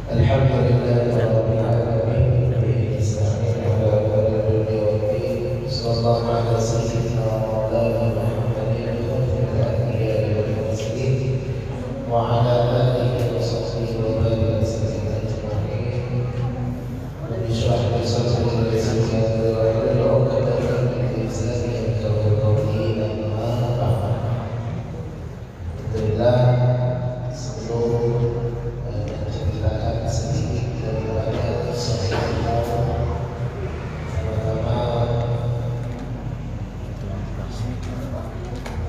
Alhamdulillah rabbil alamin bismillahirrahmanirrahim sallallahu alaihi wasallam wa ala Muhammadin wa ala alihi wa sahbihi wa baraka ajma'in. Rabbi shrah li sadri wa yassir li amri wahlul 'uqdatam min lisani yafqahu qawli. Amma ba'd. Alhamdulillah, sebelum menceritakan sedikit daripada Sahih pertama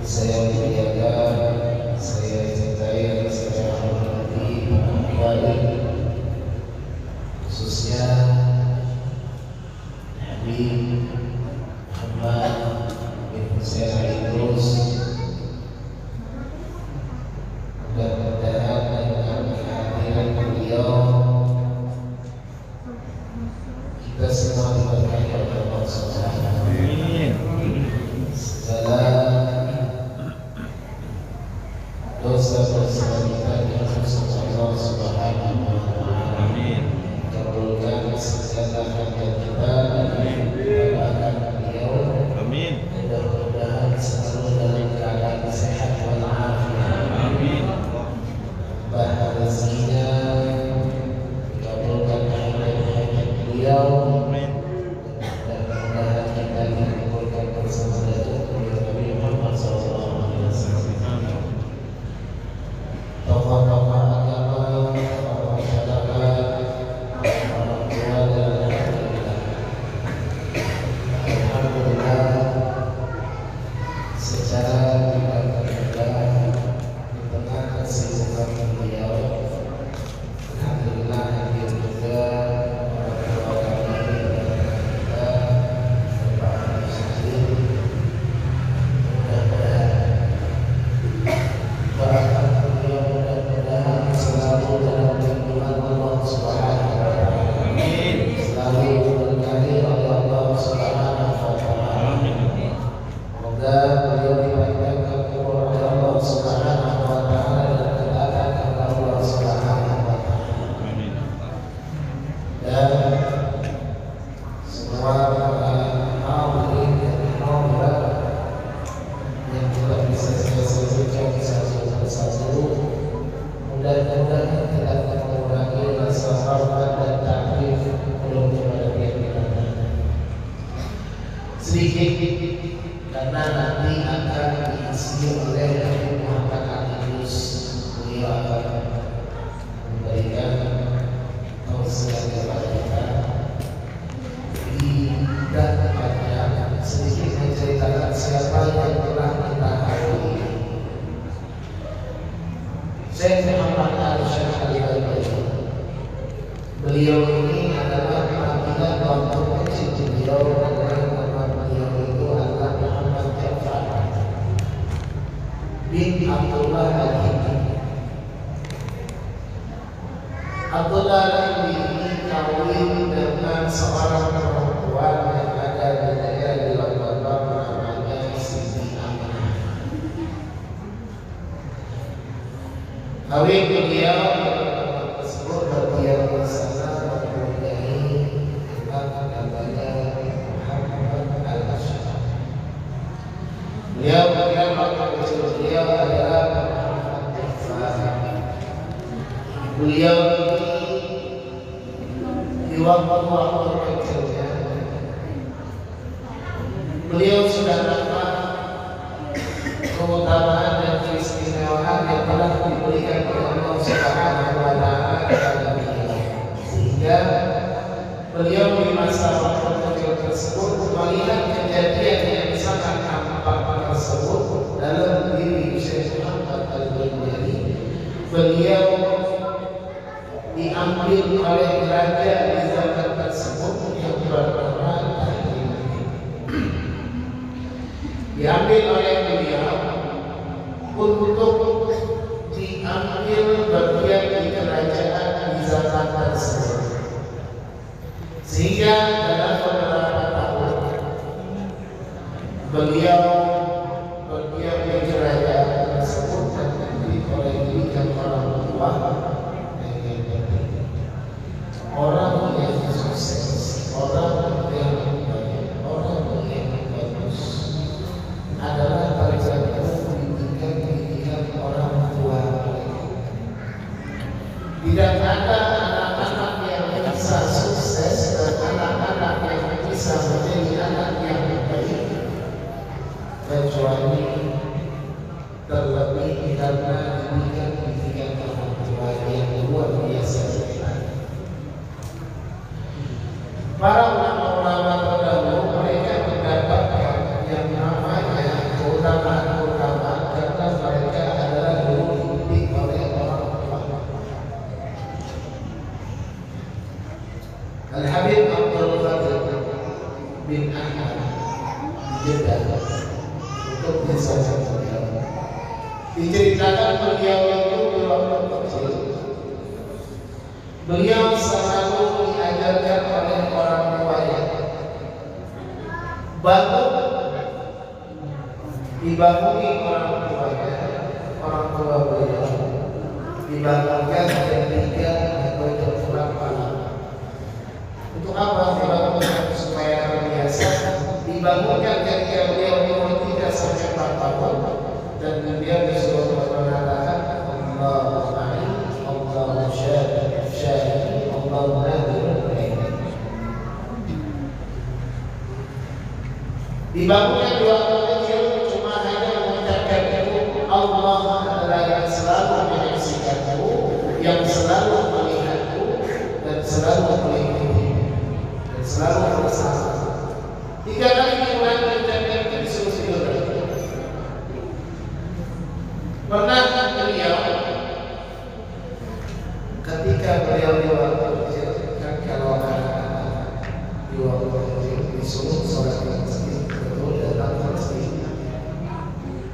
saya muliakan, saya cintai, saya hormati para khususnya Habib Muhammad bin Husain Al-Idrus. Mudah-mudahan dengan kehadiran beliau kita semua diberkahi oleh Allah Subhanahu wa Ta'ala. Segala dosa-dosa kita dihapus Allah Subhanahu wa Ta'ala. Kabulkan segala hajat kita dan doakan beliau. Mudah-mudahan selalu dalam keadaan sehat walafiat. Bahwa rezekinya dikabulkan hajat-hajat beliau. Dan mudah-mudahan kita dikabulkan bersama dengan Nabi Muhammad SAW. Tokoh-tokoh agama, tokoh masyarakat, orang tua dan alhamdulillah secara tidak terduga di tengah kesibukan beliau, alhamdulillah hadir juga orang tua kami dan kita, Bapak Syahid. Mudah-mudahan beliau mudah-mudahan selalu dalam lindungan Allah Subhanahu wa Ta'ala. Selalu diberkahi oleh Allah Subhanahu wa Ta'ala. Semoga beliau dipanjangkan umur oleh Allah Subhanahu wa Ta'ala dan kedekatan kepada Allah Subhanahu wa Ta'ala. Dan semua para hadirin dan hadirat yang tidak bisa saya sebutkan satu persatu, mudah-mudahan tidak akan mengurangi rasa hormat dan ta'rif belum kepada pihak sedikit, karena nanti akan diisi oleh Habib Muhammad Al-Idrus. Beliau akan memberikan tausiah kepada kita dan banyak sedikit menceritakan siapa yang telah kita hadiri. Syekh Muhammad Al-Syekh Al-Idrus, beliau ini adalah panggilan waktu kecil beliau, adalah nama beliau itu adalah Muhammad Ja'far bin Abdullah Al-Hindi. Abdullah Al-Hindi ini kawin dengan seorang perempuan yang ada di daerah di London, namanya Siti Aminah. Kawin beliau tersebut berdiam di sana mempunyai anak namanya Muhammad Al-Ashraf. Beliau waktu kecil beliau adalah Muhammad Ja'far. Beliau ini di waktu kecilnya beliau sudah dapat keutamaan dan keistimewaan yang telah diberikan oleh Allah Subhanahu wa Ta'ala kepada beliau, sehingga beliau di masa waktu kecil tersebut melihat kejadian yang sangat nampak tersebut dalam diri Syekh Muhammad Al-Idrus. Beliau diambil oleh raja di zaman tersebut yang bernama Tahir. Diambil oleh beliau untuk diambil bagian di kerajaan di zaman tersebut, sehingga dalam beberapa tahun beliau bagian di kerajaan tersebut dan oleh diri orang tua bisa menjadi anak yang baik kecuali terlebih karena didikan orang tua yang luar biasa. Para ulama-ulama terdahulu mereka mendapatkan yang namanya keutamaan karena mereka adalah dulu dididik oleh orang tua. Al-Habib Abdul Qadir bin Ahmad di Jeddah untuk disahkan beliau. Diceritakan beliau itu di waktu kecil, beliau selalu diajarkan oleh orang tuanya bangun dibangungi orang tuanya, orang tua beliau dibangunkan jam 3 atau jam 4 pagi. Untuk apa dibangunkan? Supaya terbiasa. Dibangunkan ketika beliau umur 3 sampai 4 tahun dan beliau disuruh mengatakan Allahu a'lam, Allahu syahid, Allahu nadirun. Dibangunkan di waktu kecil cuma hanya mengucapkan itu, Allah adalah yang selalu menyaksikanku, yang selalu melihatku dan selalu melindungi dan selalu bersama. 3 kali diulang mengucapkan itu disuruh tidur. Pernah beliau ketika beliau di waktu kecil, kan kalau anak di waktu kecil disuruh sholat di masjid, betul datang ke masjid,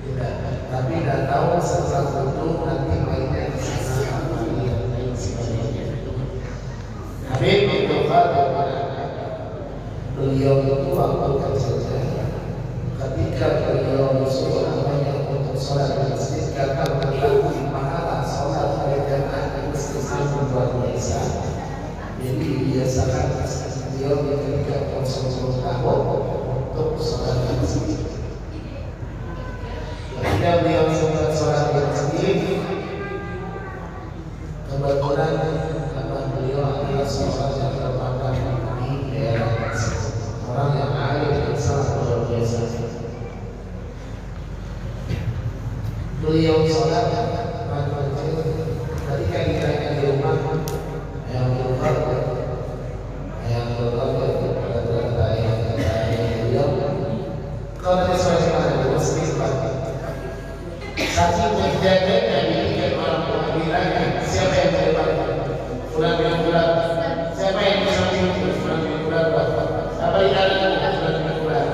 tidak, tapi tidak tahu setelah itu nanti mainnya di sana apa yang lain sebagainya. Habib Abdul Qadir beliau itu waktu kecilnya ketika beliau disuruh namanya untuk sholat di masjid karena mengetahui pahala sholat berjamaah di masjid sangat luar biasa. Jadi dibiasakan beliau diberikan 10 tahun untuk sholat di masjid. Ketika beliau sholat di masjid, kebetulan karena beliau adalah sholat yang terpandang di daerah tersebut, orang yang alim yang sangat luar biasa. Beliau sholat ketika ditanya di rumah yang berkata beliau kalau ada sholat mana masjid saking menjaganya didikan orang tua bilangnya siapa yang berdebat pulang bilang pulang siapa yang bisa tidur pulang bilang pulang apa yang ada pulang bilang pulang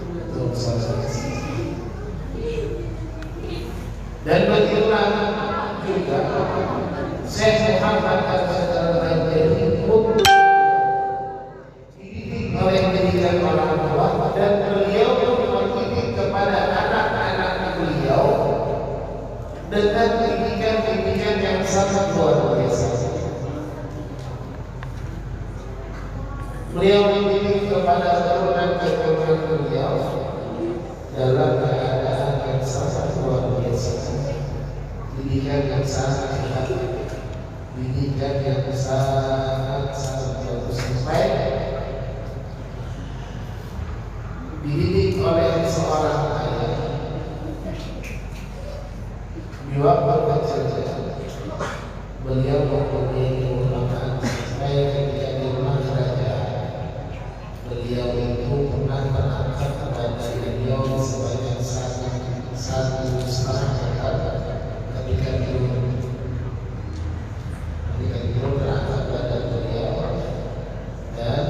itu dan begitulah juga Syekh Muhammad Al-Bajali pun dididik oleh pendidikan orang tua dan beliau mendidik kepada anak-anak beliau dengan pendidikan yang sangat luar biasa. Beliau mendidik kepada keturunan beliau dalam keadaan yang sangat luar biasa. Pendidikan yang sangat hebat, pendidikan yang sangat bagus, sampai dididik oleh seorang ayah di waktu kecilnya. Beliau mempunyai keutamaan sampai ketika di rumah kerajaan beliau itu pernah terangkat kepada beliau sebanyak 1,5 hektar. Ketika itu berangkat pada beliau dan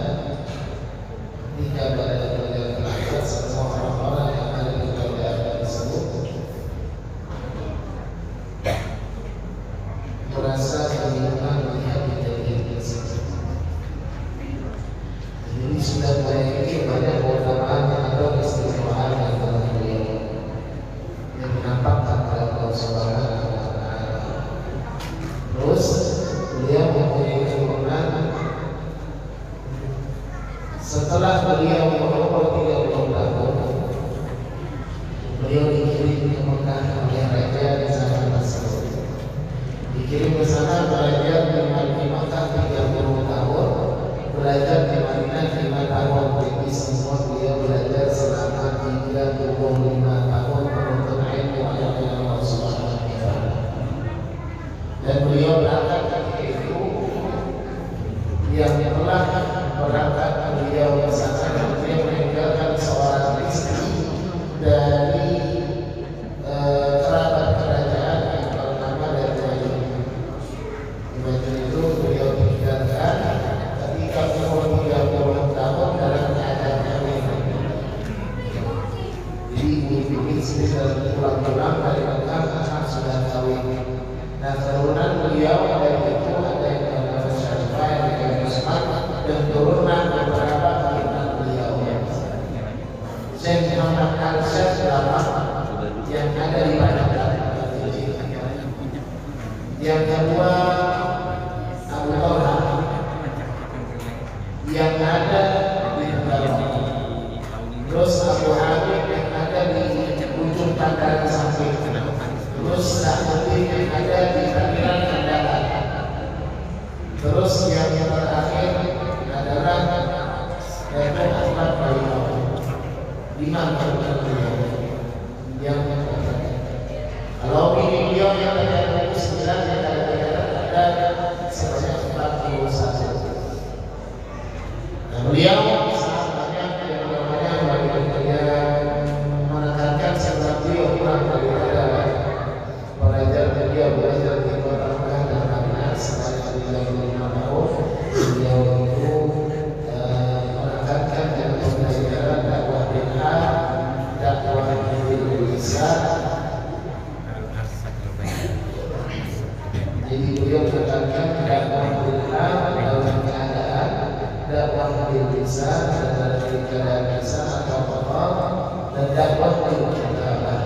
ketika pada beliau berangkat semua orang-orang yang ada di kerajaan tersebut merasa bagaimana melihat kejadian tersebut. Jadi sudah memiliki banyak keutamaan yang ada keistimewaan yang dalam beliau yang menampakkan pada Allah Subhanahu wa Ta'ala. Terus beliau mempunyai keturunan setelah beliau berumur 30 tahun, beliau dikirim ke Mekah oleh raja di zaman tersebut. Dikirim ke sana belajar di Mekah 30 tahun. belajar di Madinah 5 tahun. Jadi semua beliau belajar selama 35 tahun menuntut ilmu dari Allah Subhanahu wa taala. Dan beliau berangkat ketika itu yang telah berangkat beliau ke sana dan beliau meninggalkan seorang istri dari kerabat kerajaan yang bernama Dajjal. Dajjal itu beliau tinggalkan ketika umur 30 tahun dalam keadaan hamil. Jadi ibu istri sedang pulang-pulang dari Mekah, anak sudah kawin. Nah, keturunan beliau dari itu ada yang bernama Syarifah, yang bernama Usman, dan turunan beberapa keturunan beliau. Syekh Muhammad Al-Syekh yang ada di Padang. Yang kedua Abu Talha yang ada di Tegal. Terus Abu Hamid yang ada di ujung Padang samping. Terus Sa'udi yang ada di Tangerang Kendal. Terus yang terakhir adalah Dato' Ahmad Bayu. 5 keturunan beliau. Yang kalau ini beliau yang ada 9 yang ada sebanyak 41. Nah, beliau sahabatnya yang menekankan sebab beliau pulang daripada belajar di kota Mekah dan Madinah selama 35 tahun. Beliau itu menekankan dan pembelajaran dakwah bid'ah, dakwah bil lisan. Jadi beliau menekankan dakwah bid'ah dalam keadaan dakwah bil lisan dalam keadaan lisan atau qadar, dan dakwah bil kitabah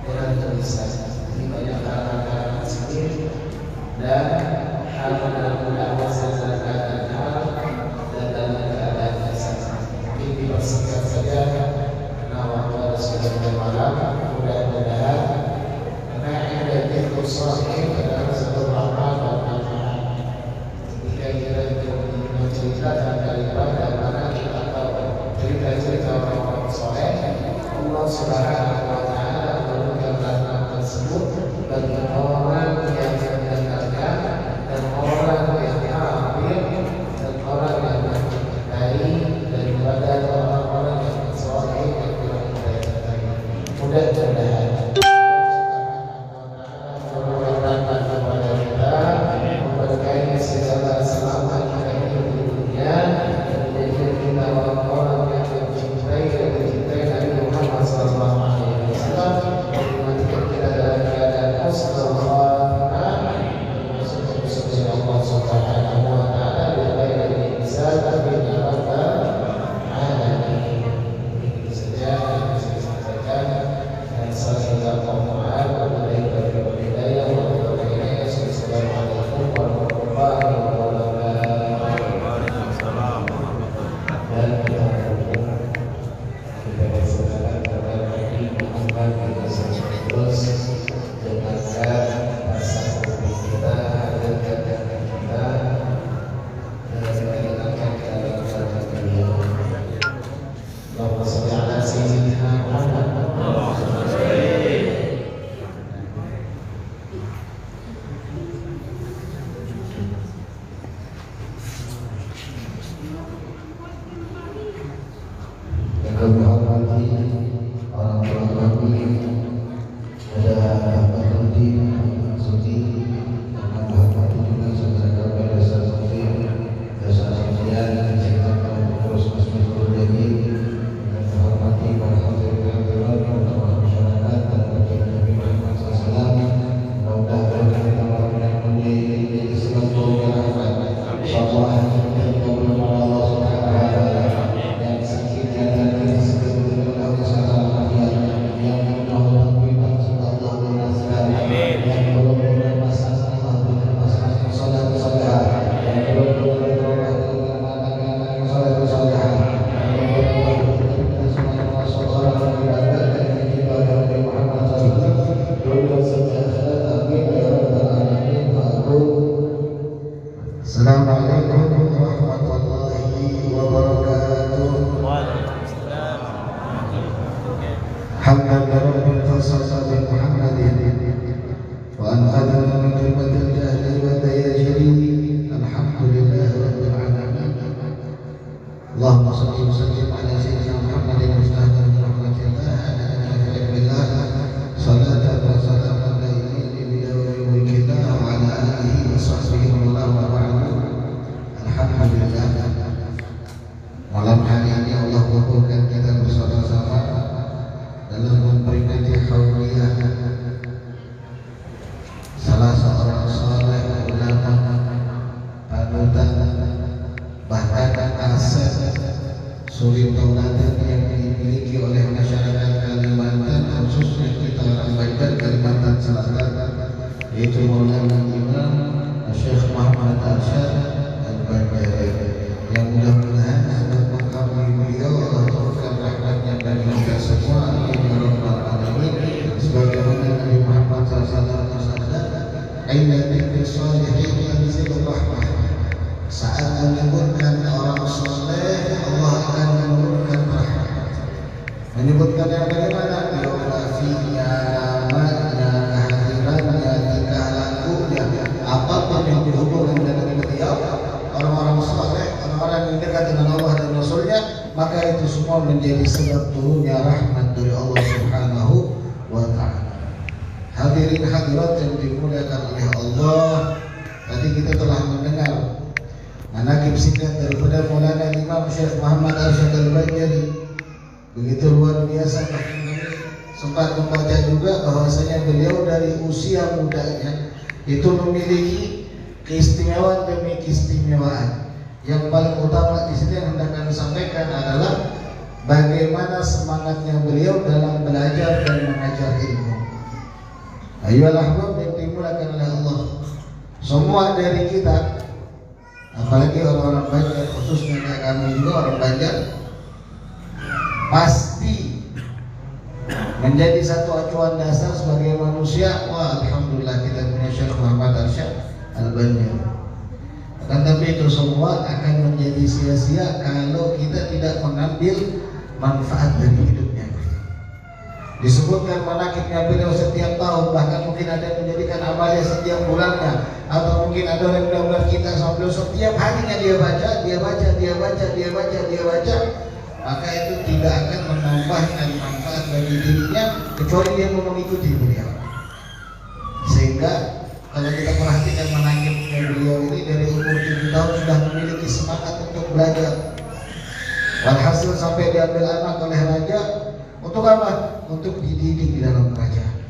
dengan tulisan. Ini banyak karangan sendiri dan hal dalam dakwah secara keadaan hal dan dalam keadaan lisan. Mungkin dipersingkat saja karena waktu sudah malam. Mudah-mudahan karena ada itu sahih adalah satu amal dan manfaat. Jika kita menceritakan daripada mana kita tahu cerita-cerita orang soleh, Allah Subhanahu wa taala memberikan rahmat tersebut bagi orang yang mendengarkan dan orang yang ambil dan orang yang mencintai daripada orang-orang yang soleh yang mencintai. Mudah-mudahan Allahumma shalli wa sallim ala sayyidina Muhammadin mustahdan rahmatillah alhamdulillah salatan wa salaman alaihi wa billah wa ala alihi wa sahbihi wa man wala. Alhamdulillah, malam hari ini Allah kumpulkan kita bersama-sama dalam memperingati hauliyah salah seorang saleh ulama panutan bahkan aset suri tauladan yang dimiliki oleh masyarakat Kalimantan, khususnya kita orang Banjar Kalimantan Selatan, yaitu Maulana Imam Syekh Muhammad Arsyad Al-Banjari, yang mudah-mudahan sudah mengkampuni beliau Allah turunkan rahmatnya bagi kita semua amin ya rabbal alamin. Sebagaimana Nabi Muhammad SAW bersabda, "Inna dzikri sholihin yanzilur rahmah." Saat menyebutkan orang soleh, Allah akan menurunkan rahmat. Menyebutkan yang bagaimana? Biografinya, namanya, kehadirannya, tingkah lakunya, apapun yang berhubungan dengan beliau, orang-orang soleh, orang-orang yang dekat dengan Allah dan Rasulnya, maka itu semua menjadi sebab turunnya rahmat dari Allah Subhanahu wa Ta'ala. Hadirin hadirat yang dimuliakan oleh Allah, tadi kita telah mendengar manaqib singkat daripada Maulana Imam Syekh Muhammad Arsyad Al-Banjari. Begitu luar biasa, sempat membaca juga bahwasanya beliau dari usia mudanya itu memiliki keistimewaan demi keistimewaan. Yang paling utama di sini yang hendak kami sampaikan adalah bagaimana semangatnya beliau dalam belajar dan mengajar ilmu. Ayolah yang dimulakan oleh Allah. Semua dari kita, apalagi orang-orang Banjar, khususnya kayak kami juga orang Banjar, pasti menjadi satu acuan dasar sebagai manusia. Wah, alhamdulillah kita punya Syekh Muhammad Arsyad Al-Banjari. Akan tapi itu semua akan menjadi sia-sia kalau kita tidak mengambil manfaat dari hidupnya. Disebutkan manaqibnya beliau setiap tahun, bahkan mungkin ada yang menjadikan amalnya setiap bulannya, atau mungkin ada yang benar-benar kita sampai setiap harinya dia baca, maka itu tidak akan menambahkan manfaat bagi dirinya kecuali dia mau mengikuti beliau. Sehingga kalau kita perhatikan manaqibnya beliau ini dari umur 7 tahun sudah memiliki semangat untuk belajar. Walhasil sampai diambil anak oleh raja. Untuk apa? Untuk dididik di dalam kerajaan.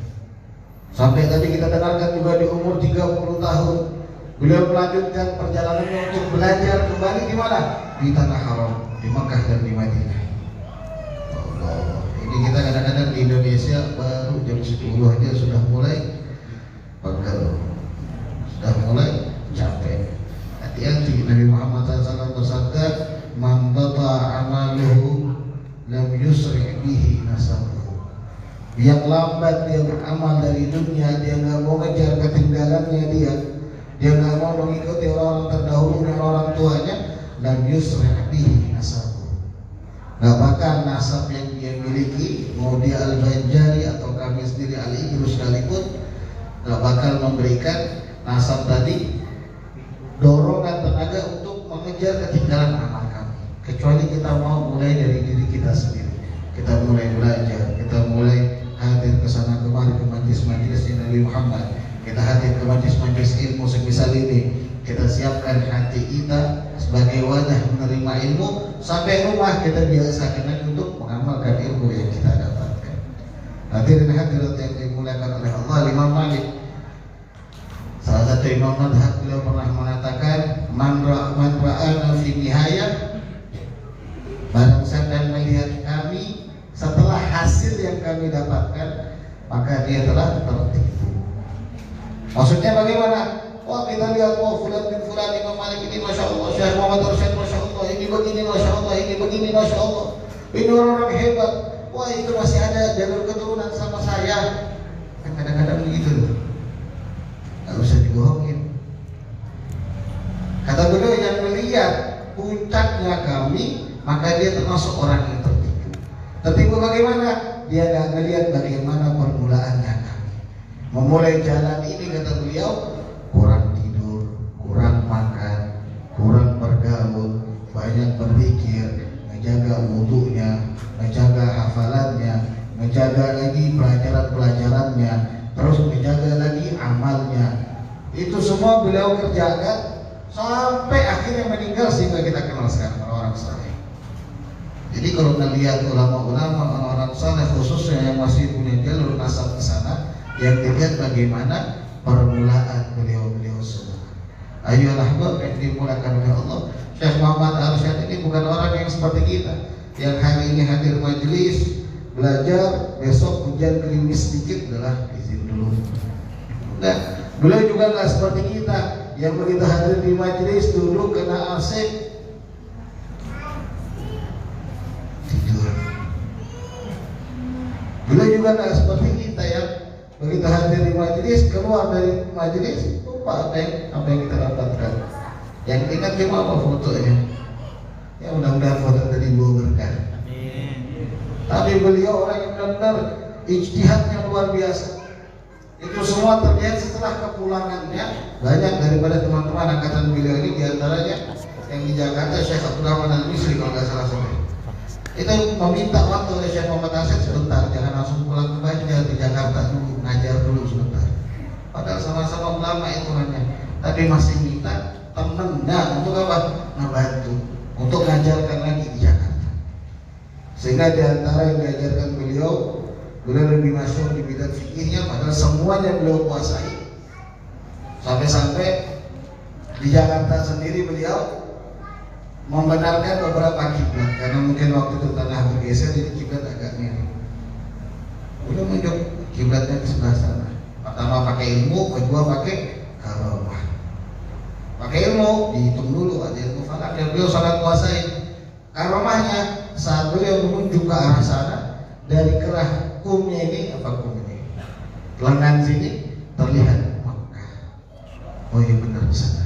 Sampai tadi kita dengarkan juga di umur 30 tahun beliau melanjutkan perjalanannya untuk belajar kembali di mana? Di tanah haram, di Makkah dan di Madinah. Allah. Ini kita kadang-kadang di Indonesia baru jam 10 aja sudah mulai pegel, sudah mulai capek. Hati-hati, Nabi Muhammad SAW bersabda, "Man bata amaluhu lam yusri' bihi nasabuhu." Yang lambat dia beramal dari dunia, dia nggak mau ngejar ketinggalannya, dia nggak mau mengikuti orang-orang terdahulunya, orang tuanya, lam yusri' bihi nasabuhu. Nggak bakal nasab yang dia miliki, mau dia Al-Banjari atau kami sendiri Al-Idrus sekalipun, nggak bakal memberikan nasab tadi dorongan tenaga untuk mengejar ketinggalan amal kami, kecuali kita mau mulai dari diri kita sendiri. Kita mulai belajar, kita mulai hadir ke sana kemari ke majlis-majlis Nabi Muhammad, kita hadir ke majlis-majlis ilmu semisal ini. Kita siapkan hati kita sebagai wadah menerima ilmu, sampai rumah kita biasakan untuk mengamalkan ilmu yang kita dapatkan. Hadirin hadirat yang dimuliakan oleh Allah, Imam Malik, salah satu imam madhab, beliau pernah mengatakan, man ra'ana fi nihayah, barang siapa melihat kami setelah hasil yang kami dapatkan, maka dia telah tertipu. Maksudnya bagaimana? Wah, kita lihat, wah, fulan bin fulan, Imam Malik ini Masya Allah, Syekh Muhammad Arsyad Masya Allah, ini begini Masya Allah, ini begini Masya Allah, ini orang-orang hebat. Wah, itu masih ada jalur keturunan sama saya. Kan kadang-kadang begitu, gak usah dibohongin. Kata beliau, yang melihat puncaknya kami, maka dia termasuk orang yang tertipu. Tertipu bagaimana? Dia gak melihat bagaimana permulaannya kami. Memulai jalan ini, kata beliau, kurang tidur, kurang makan, kurang bergaul, banyak berpikir, ngejaga wudunya, ngejaga hafalannya, ngejaga lagi pelajaran-pelajarannya, terus ngejaga lagi amalnya. Itu semua beliau kerjakan sampai akhirnya meninggal sehingga kita kenal sekarang orang-orang saleh. Jadi kalau melihat ulama-ulama, orang-orang saleh khususnya yang masih punya jalur nasab ke sana, yang dilihat bagaimana permulaan beliau-beliau semua. Ayolah ahbab yang dimulakan oleh Allah. Syekh Muhammad Arsyad ini bukan orang yang seperti kita, yang hari ini hadir majelis belajar, besok hujan gerimis sedikit adalah izin dulu. Nah, beliau juga nggak seperti kita yang begitu hadir di majelis duduk kena AC tidur. Beliau juga nggak seperti kita yang begitu hadir di majelis, keluar dari majelis lupa apa yang kita dapatkan. Yang ingat cuma apa fotonya. Ya mudah-mudahan foto tadi bawa berkah. Tapi beliau orang yang benar-benar ijtihadnya luar biasa. Itu semua terlihat setelah kepulangannya. Banyak daripada teman-teman angkatan beliau ini, diantaranya yang di Jakarta Syekh Abdurrahman Al-Misri kalau nggak salah sampai. Itu meminta waktu oleh Syekh Muhammad Arsyad sebentar, jangan langsung pulang ke Banjar, di Jakarta dulu, ngajar dulu sebentar. Padahal sama-sama ulama itu hanya, tapi masih minta temen. Nah, untuk apa? Ngebantu untuk ngajarkan lagi di Jakarta. Sehingga diantara yang diajarkan beliau lebih masyhur di bidang fikihnya, padahal semuanya beliau kuasai. Sampai-sampai di Jakarta sendiri beliau membenarkan beberapa kiblat, karena mungkin waktu itu tanah bergeser jadi kiblat agak miring. Beliau menunjuk kiblatnya ke sebelah sana. Pertama pakai ilmu, kedua pakai karomah. Pakai ilmu dihitung dulu, ada ilmu falak yang beliau sangat kuasai. Karomahnya saat beliau menunjuk ke arah sana, dari kerah kumnya ini, apa kum ini, lengan sini terlihat Makkah. Oh iya benar di sana.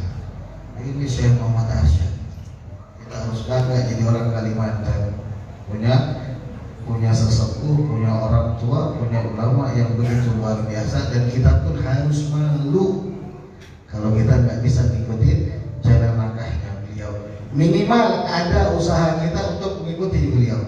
Ini Syekh Muhammad Arsyad. Kita harus bangga jadi orang Kalimantan, punya sesepuh, punya orang tua, punya ulama yang begitu luar biasa, dan kita pun harus malu kalau kita nggak bisa ngikutin jalan langkahnya beliau. Minimal ada usaha kita untuk mengikuti beliau.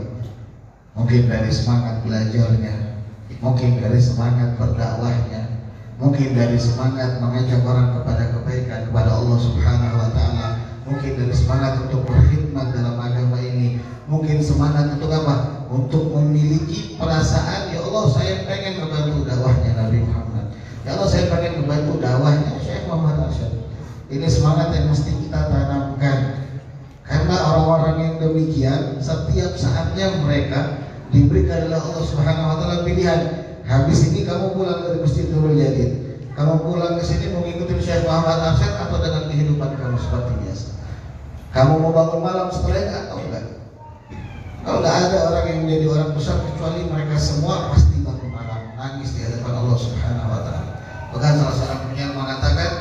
Mungkin dari semangat belajarnya, mungkin dari semangat berdakwahnya, mungkin dari semangat mengajak orang kepada kebaikan kepada Allah Subhanahu wa taala, mungkin dari semangat untuk berkhidmat dalam agama ini, mungkin semangat untuk apa? Untuk memiliki perasaan, ya Allah saya pengen membantu dakwahnya Nabi Muhammad. Ya Allah saya pengen membantu dakwahnya Syekh Muhammad Arsyad. Ini semangat yang mesti kita tanamkan. Karena orang-orang yang demikian setiap saatnya mereka diberikan oleh Allah Subhanahu wa taala pilihan. Habis ini kamu pulang dari Masjid Nurul Yadid, kamu pulang ke sini mengikuti Syekh Muhammad Arsyad atau dengan kehidupan kamu seperti biasa. Kamu mau bangun malam setelah itu atau enggak? Kalau enggak ada orang yang menjadi orang besar kecuali mereka semua pasti bangun malam nangis di hadapan Allah Subhanahu wa taala. Bahkan salah seorang penyair mengatakan,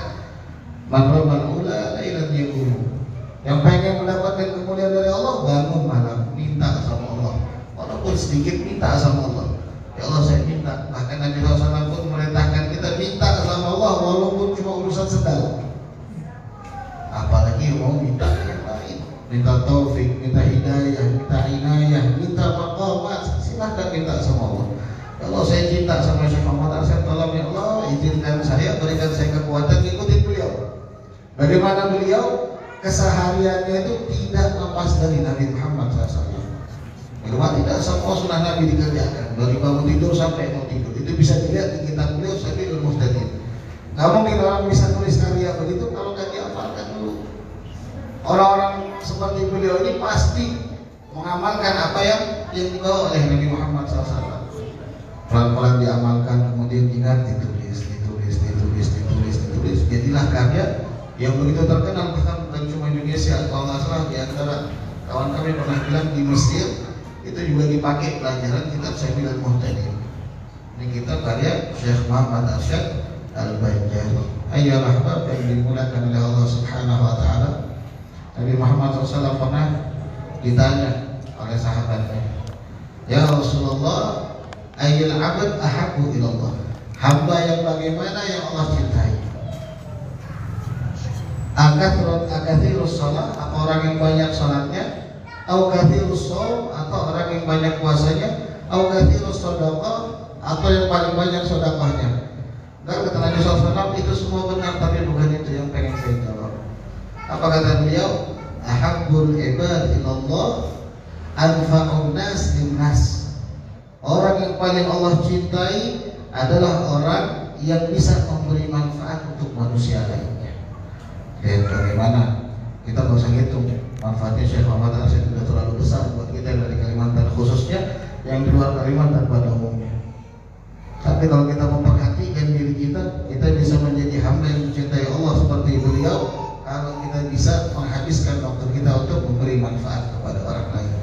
"Man ramal ula lailan yaqulu." Yang pengen mendapatkan kemuliaan dari Allah, bangun malam minta sama Allah. Walaupun sedikit minta sama Allah. Ya Allah saya minta. Bahkan Nabi SAW pun merintahkan kita minta sama Allah walaupun cuma urusan sedang. Apalagi mau minta yang lain, minta taufik, minta hidayah, minta inayah, minta maqamat, silahkan minta sama Allah. Ya Allah saya cinta sama Syekh Muhammad Arsyad, tolong ya Allah izinkan saya, berikan saya kekuatan ikutin beliau. Bagaimana beliau kesehariannya itu tidak lepas dari Nabi Muhammad SAW. Memang tidak semua sunnah Nabi dikerjakan, dari bangun tidur sampai mau tidur. Itu bisa dilihat di kitab beliau Sabilul Muhtadin. Nggak mungkin orang bisa tulis karya begitu kalau nggak dihafalkan dulu. Orang-orang seperti beliau ini pasti mengamalkan apa yang dibawa oleh Nabi Muhammad SAW. Pelan-pelan diamalkan, kemudian ingat ditulis. Jadilah karya yang begitu terkenal, bahkan bukan cuma Indonesia. Kalau nggak salah di antara kawan kami pernah bilang di Mesir itu juga dipakai pelajaran kitab Sabilul Muhtadin. Ini kitab karya Syekh Muhammad Arsyad Al-Banjari. Ayolah ahbab yang dimulakan oleh Allah Subhanahu wa taala. Nabi Muhammad SAW pernah ditanya oleh sahabatnya, "Ya Rasulullah, ayyul abad ahabbu ilallah?" Hamba yang bagaimana yang Allah cintai? Akathirus shalah, apa orang yang banyak salatnya? au katsirus shaum, atau orang yang banyak puasanya, au katsirus shadaqah, atau yang paling banyak sedekahnya. Dan kata Nabi SAW, itu semua benar, tapi bukan itu yang pengen saya jawab. Apa kata beliau? Ahabbul ibad ilallah anfa'un nas linnas. Orang yang paling Allah cintai adalah orang yang bisa memberi manfaat untuk manusia lainnya. Dan bagaimana? Kita nggak usah hitung manfaatnya Syekh Muhammad Arsyad sudah terlalu besar buat kita yang dari Kalimantan, khususnya yang di luar Kalimantan pada umumnya. Tapi kalau kita memperhatikan diri kita bisa menjadi hamba yang mencintai Allah seperti beliau kalau kita bisa menghabiskan waktu kita untuk memberi manfaat kepada orang lain.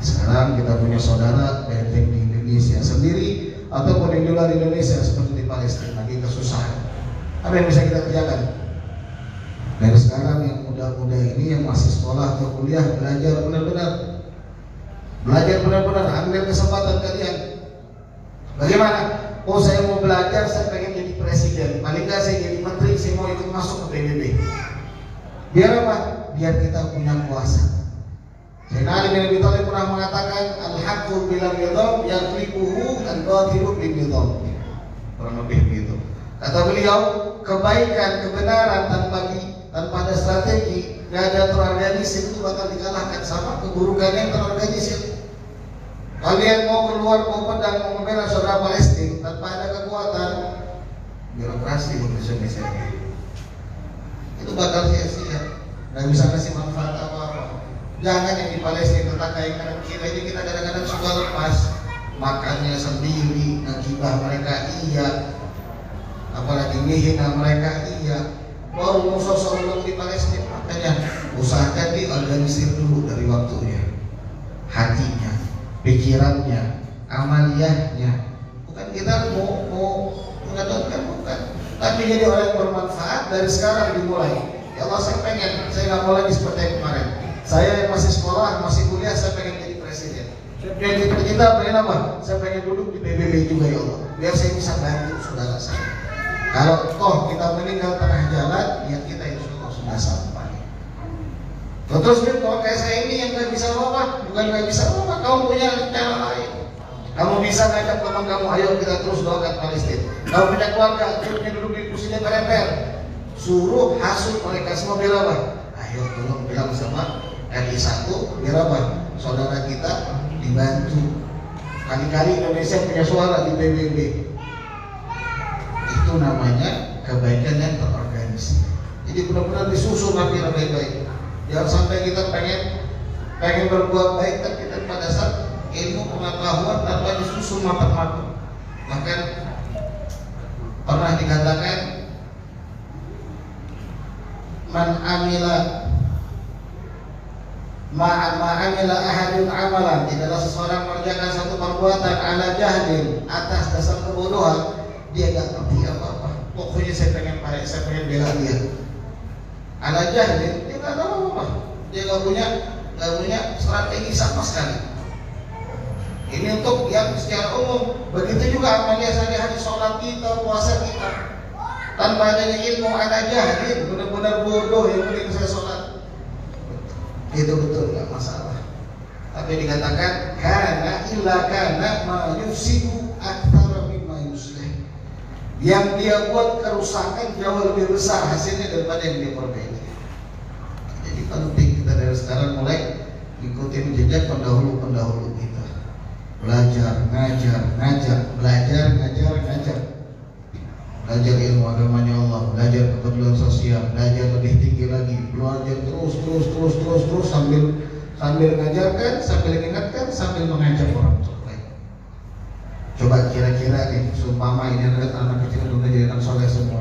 Sekarang kita punya saudara baik di Indonesia sendiri ataupun di luar Indonesia seperti di Palestina lagi kesusahan. Apa yang bisa kita kerjakan? Dari sekarang yang muda-muda ini yang masih sekolah atau kuliah belajar benar-benar ambil kesempatan kalian. Bagaimana? Oh, saya mau belajar, saya pengen jadi presiden, paling nggak saya jadi menteri, saya mau ikut masuk ke PBB. Biar apa? Biar kita punya kuasa. Sayyidina Ali bin Abi Thalib pernah mengatakan, al-haqqu bil nizam yakhliquhu al-batilu bil nizam. Kurang lebih begitu. Kata beliau, kebaikan, kebenaran tanpa ada strategi, nggak ada terorganisir, itu bakal dikalahkan sama keburukan yang terorganisir. Kalian mau keluar mau pedang mau membela saudara Palestina tanpa ada kekuatan birokrasi Indonesia itu bakal sia-sia, nggak bisa kasih manfaat apa-apa. Jangan yang di Palestina tetangga yang kanan kita ini kita kadang-kadang suka lepas makannya sendiri, ngegibah mereka iya, apalagi menghina mereka iya. Baru mau sosok di Palestina, makanya usahakan diorganisir dulu dari waktunya, hatinya, pikirannya, amaliyahnya. Bukan kita mau mengadopkan, bukan, tapi jadi orang yang bermanfaat dari sekarang dimulai. Ya Allah, saya nggak mau lagi seperti yang kemarin. Saya yang masih sekolah, masih kuliah, saya pengen jadi presiden. Saya kita pengen apa? Saya pengen duduk di PBB juga ya Allah, biar saya bisa bantu saudara saya. Kalau toh kita meninggal tengah jalan, niat kita itu sudah sampai. Terus kalau kayak saya ini yang nggak bisa lompat, bukan nggak bisa lompat, kamu punya cara lain. Kamu bisa ngajak teman kamu, ayo kita terus doakan Palestina. Kamu punya keluarga, hidupnya duduk di kursi DPR, suruh hasut mereka semua biar apa? Ayo tolong bilang sama RI 1 biar apa? Saudara kita dibantu. Kali-kali Indonesia punya suara di PBB. Itu namanya kebaikan yang terorganisir. Jadi benar-benar disusun rapi baik-baik. Jangan sampai kita pengen berbuat baik tapi tanpa dasar ilmu pengetahuan tanpa disusun matang-matang. Bahkan pernah dikatakan man amila ahadun amalan, tidaklah seseorang mengerjakan satu perbuatan ala jahlin, atas dasar kebodohan, dia gak ngerti apa-apa. Pokoknya saya pengen baik, saya pengen bela dia. Ala jahlin, dia gak tahu apa. Dia gak punya strategi sama sekali. Ini untuk yang secara umum. Begitu juga amalia sehari-hari, sholat kita, puasa kita, tanpa adanya ilmu ala jahlin, benar-benar bodoh yang penting saya sholat. Itu betul, gak masalah. Tapi dikatakan kana ma yufsidu aktsara mimma yuslih. Yang dia buat kerusakan jauh lebih besar hasilnya daripada yang dia perbaiki. Jadi penting kita dari sekarang mulai ikutin jejak pendahulu kita. Belajar, ngajar, belajar ilmu agamanya Allah, belajar kepedulian sosial, belajar lebih tinggi lagi, belajar terus sambil mengajarkan, sambil mengingatkan, sambil mengajak orang lain. Coba kira-kira nih, seumpama ini adalah anak kecil udah jadi anak soleh semua.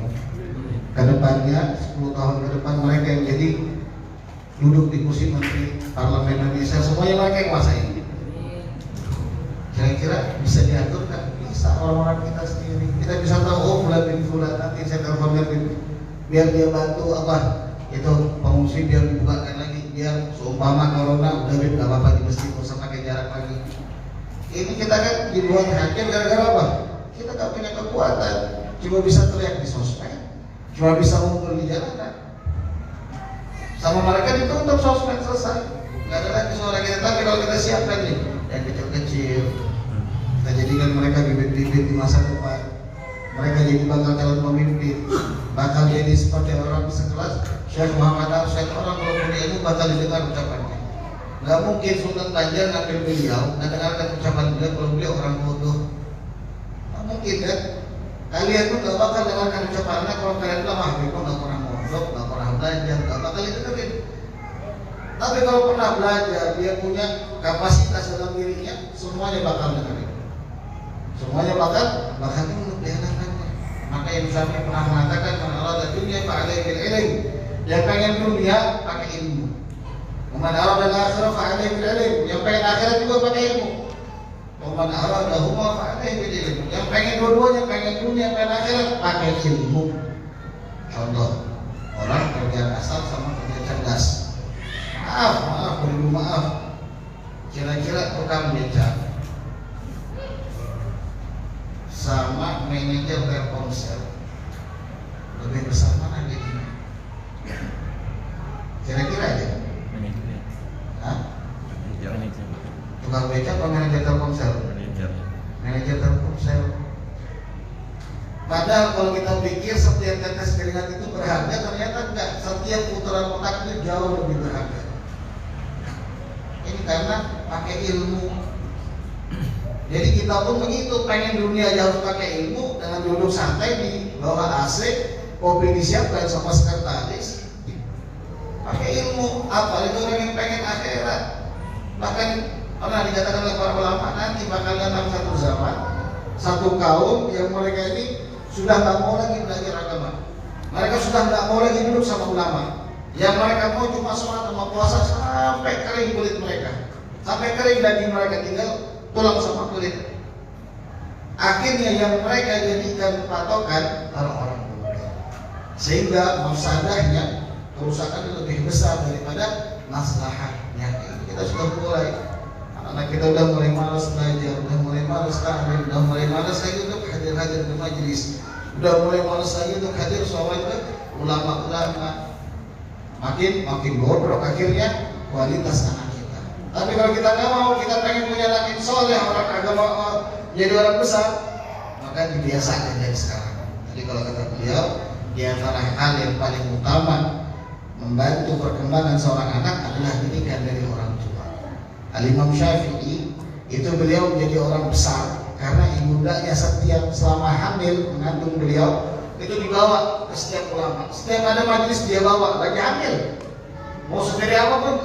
Kedepannya 10 tahun ke depan mereka yang jadi duduk di kursi menteri Parlemen Indonesia, semuanya mereka yang kuasain. Kira-kira bisa diatur kan? Bisa, orang-orang kita sendiri. Kita bisa tahu, oh bulan bin bulan nanti saya telepon biar dia bantu apa itu pengungsi, biar dibukakan lagi, biar seumpama corona udah nggak apa-apa di masjid, nggak usah pakai jarak lagi. Ini kita kan dibuat hakim gara-gara apa? Kita nggak punya kekuatan, cuma bisa teriak di sosmed, cuma bisa ngumpul di jalanan. Sama mereka ditutup sosmed, selesai. Nggak ada lagi suara kita. Tapi kalau kita siapkan nih yang kecil-kecil, kita jadikan mereka bibit-bibit di masa depan. Mereka jadi bakal calon pemimpin, bakal jadi seperti orang sekelas Syekh Muhammad Arsyad. Orang kalau punya ilmu bakal didengar ucapannya. Nggak mungkin Sultan Banjar ngambil beliau dan dengarkan ucapan beliau kalau beliau orang bodoh. Nggak mungkin kan? Kalian tuh nggak bakal dengarkan ucapannya kalau kalian bilang Habib nggak pernah mondok, nggak pernah belajar, nggak bakal didengerin. Tapi kalau pernah belajar, dia punya kapasitas dalam dirinya, semuanya bakal dengerin. Semuanya bakal nurut dianak-anaknya. Maka Imam Syafi'i pernah mengatakan, "Man arada dunya fa alaihi bil ilm." Yang pengen dunia pakai ilmu. Man arada al-akhirah fa alaihi bil ilm. Yang pengen akhirat juga pakai ilmu. Man arada huma fa alaihi bil ilm. Yang pengen dua-duanya, pengen dunia, pengen akhirat, pakai ilmu. Contoh, orang kerja kasar sama kerja cerdas. Maaf. Kira-kira tukang beca sama manajer Telkomsel lebih besar mana gajinya? Kira-kira aja. Manajer. Hah? Manajer. Tukang beca atau manajer Telkomsel? Manajer. Manajer Telkomsel. Padahal kalau kita pikir setiap tetes keringat itu berharga, ternyata enggak. Setiap putaran otak itu jauh lebih berharga. Ini karena pakai ilmu. Jadi kita pun begitu, pengen dunia aja harus pakai ilmu, dengan duduk santai di bawah AC, kopi disiapkan sama sekretaris, pakai ilmu. Apa itu orang yang pengen akhirat? Bahkan pernah dikatakan oleh para ulama, nanti bakal datang satu zaman, satu kaum yang mereka ini sudah nggak mau lagi belajar agama. Mereka sudah nggak mau lagi duduk sama ulama. Yang mereka mau cuma sholat sama puasa sampai kering kulit mereka, sampai kering daging mereka, tinggal tulang sama kulit. Akhirnya yang mereka jadikan patokan orang-orang bodoh, sehingga mafsadahnya, kerusakan lebih besar daripada maslahatnya. Kita sudah mulai, anak kita udah mulai malas belajar, udah mulai malas tahlim, udah mulai malas lagi untuk hadir-hadir di majelis, udah mulai malas lagi untuk hadir sholat ke ulama-ulama. Makin bodoh akhirnya kualitas anak. Tapi kalau kita nggak mau, kita pengen punya anak yang soleh, orang agama, jadi orang besar, maka dibiasakan dari sekarang. Jadi kalau kata beliau, di antara hal yang paling utama membantu perkembangan seorang anak adalah didikan dari orang tua. Al-Imam Syafi'i itu beliau menjadi orang besar karena ibundanya setiap selama hamil mengandung beliau itu dibawa ke setiap ulama. Setiap ada majelis dia bawa, lagi hamil, mau seperti apapun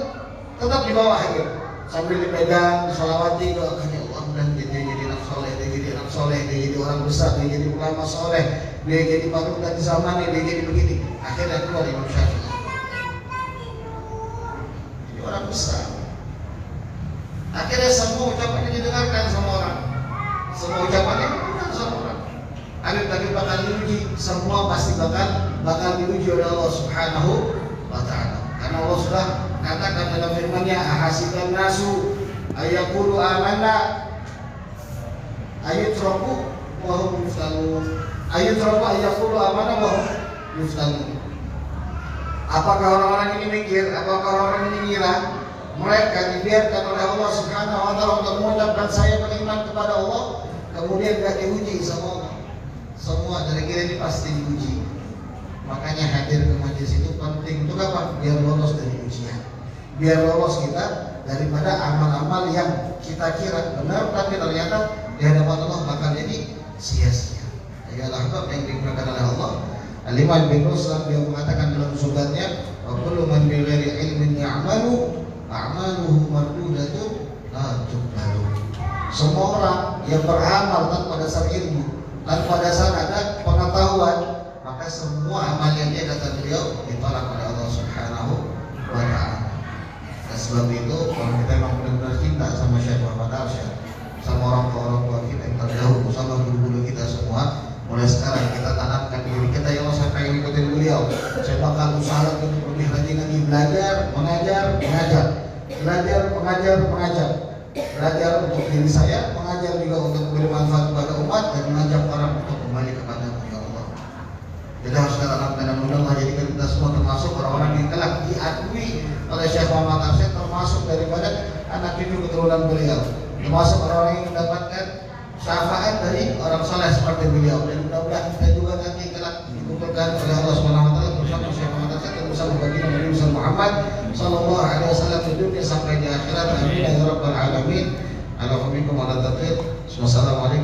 tetap dibawa hadir, sambil dipegang, disolawati, doakan ya Allah, dan dia jadi anak soleh, dia jadi anak soleh, dia jadi orang besar, dia jadi ulama soleh, dia jadi panutan di zaman ini, dia jadi begini. Akhirnya keluar Imam Syafi'i, jadi orang besar. Akhirnya semua ucapannya didengarkan sama orang, semua ucapannya didengarkan sama orang. Habib bakal diuji, semua pasti bakal diuji oleh Allah Subhanahu wa Ta'ala. Karena Allah sudah katakan dalam firman-Nya, ahasiban nasu ayaqulu amanna ayutraku wa hum yuftanun. Ayutraku ayaqulu amanna wa hum yuftanun. Apakah orang-orang ini mikir, apakah orang-orang ini ngira mereka dibiarkan oleh Allah Subhanahu wa Ta'ala untuk mengucapkan saya beriman kepada Allah, kemudian tidak diuji sama Allah? Semua dari kita ini pasti diuji. Makanya hadir ke majelis itu penting untuk apa? Biar lolos dari ujian, biar lolos kita daripada amal-amal yang kita kira benar tapi ternyata di hadapan Allah bakal jadi sia-sia. Ya Allah, yang diberkakan oleh Allah. Al-Imam bin Ruslan dia mengatakan dalam suratnya, wa kullu man bi ghairi ilmin ya'malu a'maluhu mardudatun la tuqbalu. Semua orang yang beramal tanpa dasar ilmu, tanpa dasar ada pengetahuan, maka semua amalnya dia, kata beliau, ditolak oleh Allah Subhanahu wa Ta'ala. Dan sebab itu kalau kita memang benar-benar cinta sama Syekh Muhammad Arsyad, sama orang tua kita yang terdahulu, sama guru-guru kita semua, mulai sekarang kita tanamkan diri kita, ya Allah, saya pengen ikutin beliau, saya bakal usaha untuk lebih rajin lagi belajar, mengajar, belajar, mengajar, belajar untuk diri saya, mengajar juga untuk memberi manfaat kepada umat, dan mengajak orang untuk kembali kepada Ya Allah. Jadi harus katakan mudah-mudahan jadikan kita semua termasuk orang-orang yang kelak diakui oleh Syekh Muhammad Arsyad, termasuk daripada anak cucu keturunan beliau, termasuk orang-orang yang mendapatkan syafaat dari orang soleh seperti beliau. Dan mudah-mudahan kita juga nanti kelak dikumpulkan oleh Allah Subhanahu Wa Taala bersama Syekh Muhammad Arsyad dan bersama baginda Nabi Muhammad Sallallahu Alaihi Wasallam di dunia sampai di akhirat. Amin ya rabbal alamin. Alhamdulillah. Wassalamualaikum.